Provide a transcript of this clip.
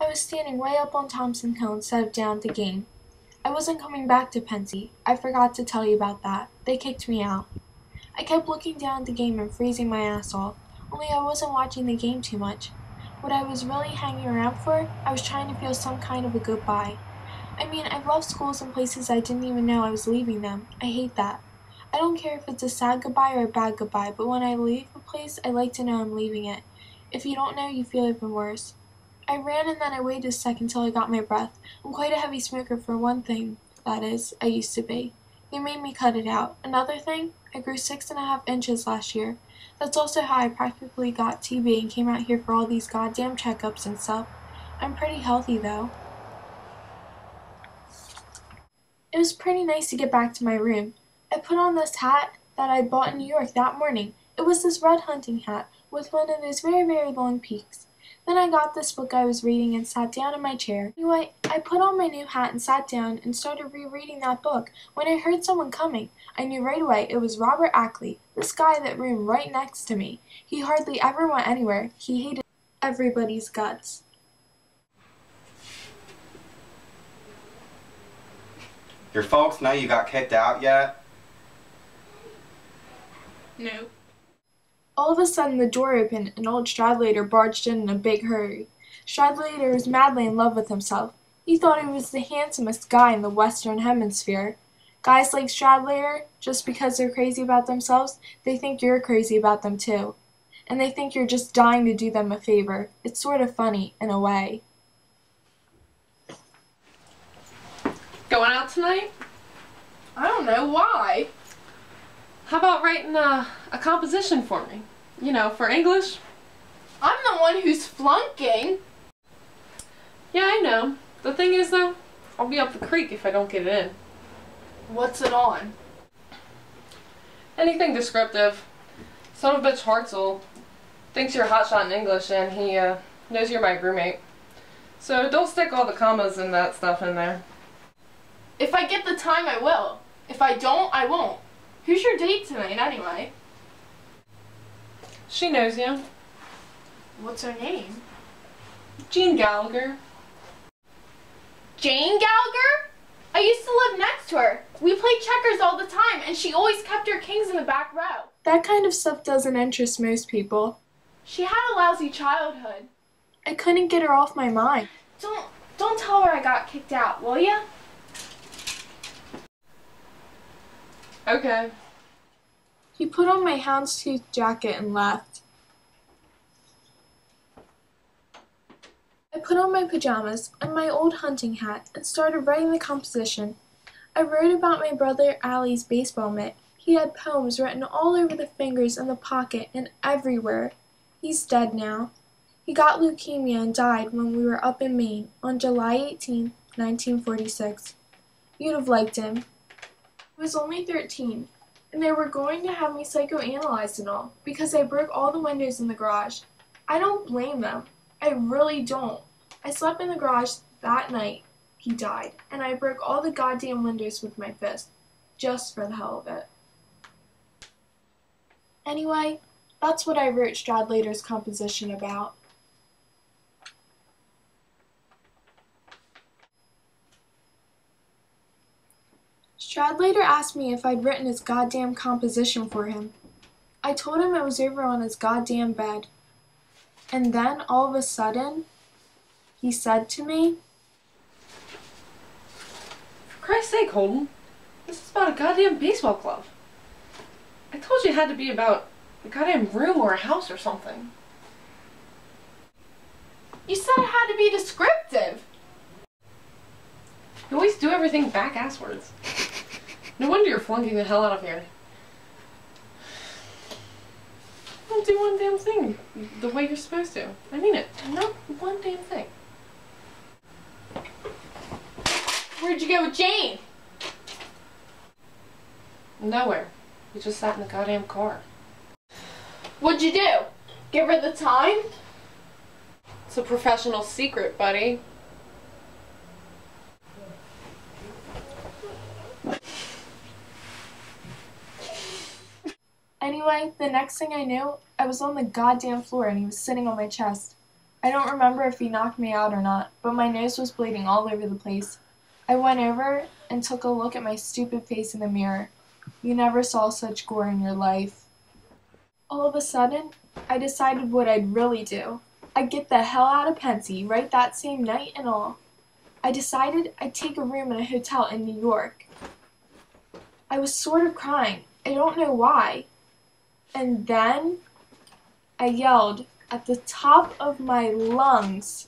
I was standing way up on Thompson Hill instead of down at the game. I wasn't coming back to Pensy. I forgot to tell you about that. They kicked me out. I kept looking down at the game and freezing my ass off, only I wasn't watching the game too much. What I was really hanging around for, I was trying to feel some kind of a goodbye. I mean, I've left schools and places I didn't even know I was leaving them. I hate that. I don't care if it's a sad goodbye or a bad goodbye, but when I leave a place, I like to know I'm leaving it. If you don't know, you feel even worse. I ran and then I waited a second till I got my breath. I'm quite a heavy smoker for one thing, that is, I used to be. They made me cut it out. Another thing, I grew 6.5 inches last year. That's also how I practically got TB and came out here for all these goddamn checkups and stuff. I'm pretty healthy though. It was pretty nice to get back to my room. I put on this hat that I bought in New York that morning. It was this red hunting hat with one of those very, very long peaks. Then I got this book I was reading and sat down in my chair. Anyway, I put on my new hat and sat down and started rereading that book when I heard someone coming. I knew right away it was Robert Ackley, this guy that roomed right next to me. He hardly ever went anywhere. He hated everybody's guts. Your folks know you got kicked out yet? No. All of a sudden the door opened and old Stradlater barged in a big hurry. Stradlater was madly in love with himself. He thought he was the handsomest guy in the Western Hemisphere. Guys like Stradlater, just because they're crazy about themselves, they think you're crazy about them too. And they think you're just dying to do them a favor. It's sort of funny, in a way. Going out tonight? I don't know, why? How about writing a composition for me? You know, for English? I'm the one who's flunking. Yeah, I know. The thing is, though, I'll be up the creek if I don't get it in. What's it on? Anything descriptive. Son of a bitch Hartzell thinks you're a hotshot in English and he knows you're my roommate. So don't stick all the commas and that stuff in there. If I get the time, I will. If I don't, I won't. Who's your date tonight, anyway? She knows you. What's her name? Jean Gallagher. Jane Gallagher? I used to live next to her. We played checkers all the time, and she always kept her kings in the back row. That kind of stuff doesn't interest most people. She had a lousy childhood. I couldn't get her off my mind. Don't tell her I got kicked out, will ya? Okay. He put on my houndstooth jacket and left. I put on my pajamas and my old hunting hat and started writing the composition. I wrote about my brother Allie's baseball mitt. He had poems written all over the fingers and the pocket and everywhere. He's dead now. He got leukemia and died when we were up in Maine on July 18, 1946. You'd have liked him. I was only 13, and they were going to have me psychoanalyzed and all, because I broke all the windows in the garage. I don't blame them. I really don't. I slept in the garage that night he died, and I broke all the goddamn windows with my fist, just for the hell of it. Anyway, that's what I wrote Stradlater's composition about. Stradlater asked me if I'd written his goddamn composition for him. I told him it was over on his goddamn bed. And then, all of a sudden, he said to me, For Christ's sake, Holden, this is about a goddamn baseball glove. I told you it had to be about a goddamn room or a house or something. You said it had to be descriptive. You always do everything back-asswards. No wonder you're flunking the hell out of here. Don't do one damn thing the way you're supposed to. I mean it. Not one damn thing. Where'd you go with Jane? Nowhere. We just sat in the goddamn car. What'd you do? Give her the time? It's a professional secret, buddy. Anyway, the next thing I knew, I was on the goddamn floor and he was sitting on my chest. I don't remember if he knocked me out or not, but my nose was bleeding all over the place. I went over and took a look at my stupid face in the mirror. You never saw such gore in your life. All of a sudden, I decided what I'd really do. I'd get the hell out of Pensy right that same night and all. I decided I'd take a room in a hotel in New York. I was sort of crying. I don't know why. And then I yelled at the top of my lungs,